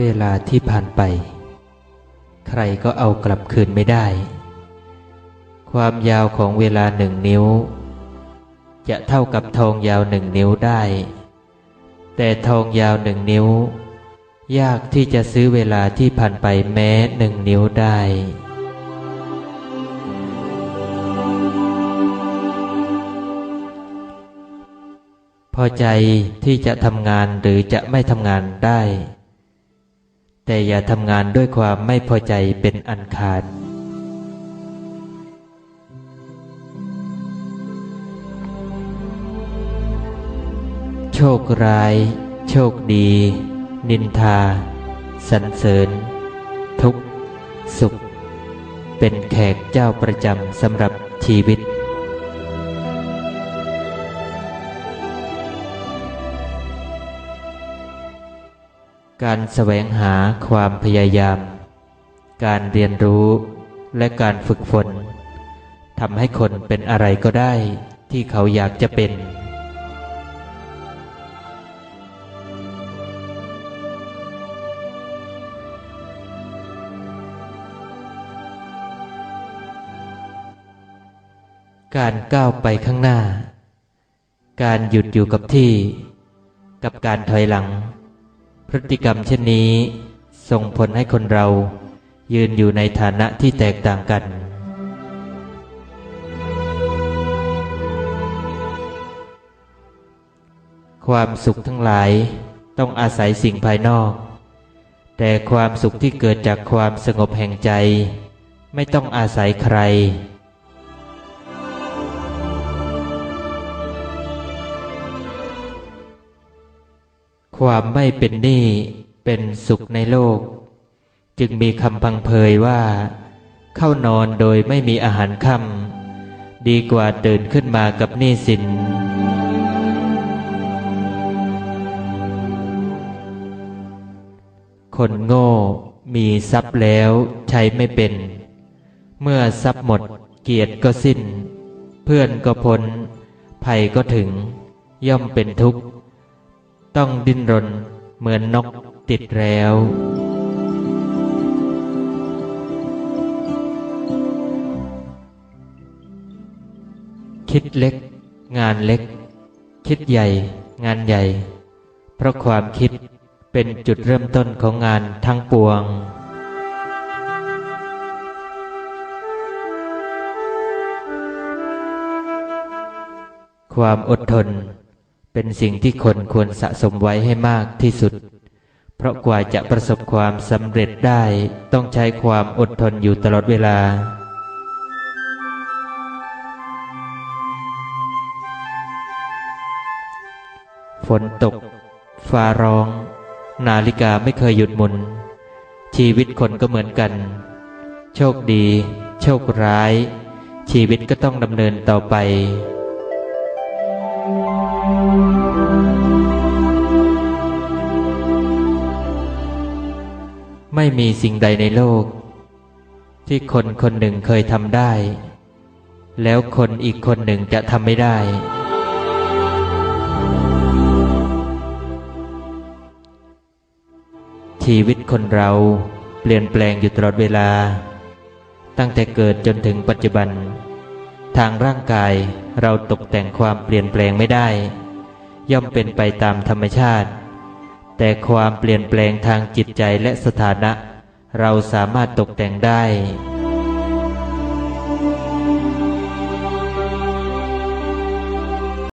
เวลาที่ผ่านไปใครก็เอากลับคืนไม่ได้ความยาวของเวลา1 นิ้วจะเท่ากับทองยาว1 นิ้วได้แต่ทองยาว1 นิ้วยากที่จะซื้อเวลาที่ผ่านไปแม้1 นิ้วได้พอใจที่จะทำงานหรือจะไม่ทำงานได้แต่อย่าทำงานด้วยความไม่พอใจเป็นอันขาดโชคร้ายโชคดีนินทาสรรเสริญทุกข์สุขเป็นแขกเจ้าประจำสำหรับชีวิตการแสวงหาความพยายามการเรียนรู้และการฝึกฝนทำให้คนเป็นอะไรก็ได้ที่เขาอยากจะเป็นการก้าวไปข้างหน้าการหยุดอยู่กับที่กับการถอยหลังพฤติกรรมเช่นนี้ส่งผลให้คนเรายืนอยู่ในฐานะที่แตกต่างกันความสุขทั้งหลายต้องอาศัยสิ่งภายนอกแต่ความสุขที่เกิดจากความสงบแห่งใจไม่ต้องอาศัยใครความไม่เป็นหนี้เป็นสุขในโลกจึงมีคำพังเพยว่าเข้านอนโดยไม่มีอาหารค่ำดีกว่าตื่นขึ้นมากับหนี้สินคนโง่มีทรัพย์แล้วใช้ไม่เป็นเมื่อทรัพย์หมดเกียรติก็สิ้นเพื่อนก็พ้นภัยก็ถึงย่อมเป็นทุกข์ต้องดิ้นรนเหมือนนกติดแล้วคิดเล็กงานเล็กคิดใหญ่งานใหญ่เพราะความคิดเป็นจุดเริ่มต้นของงานทั้งปวงความอดทนเป็นสิ่งที่คนควรสะสมไว้ให้มากที่สุดเพราะกว่าจะประสบความสำเร็จได้ต้องใช้ความอดทนอยู่ตลอดเวลาฝนตกฟ้าร้องนาฬิกาไม่เคยหยุดหมุนชีวิตคนก็เหมือนกันโชคดีโชคร้ายชีวิตก็ต้องดำเนินต่อไปไม่มีสิ่งใดในโลกที่คนคนหนึ่งเคยทำได้แล้วคนอีกคนหนึ่งจะทำไม่ได้ชีวิตคนเราเปลี่ยนแปลงอยู่ตลอดเวลาตั้งแต่เกิดจนถึงปัจจุบันทางร่างกายเราตกแต่งความเปลี่ยนแปลงไม่ได้ย่อมเป็นไปตามธรรมชาติแต่ความเปลี่ยนแปลงทางจิตใจและสถานะเราสามารถตกแต่งได้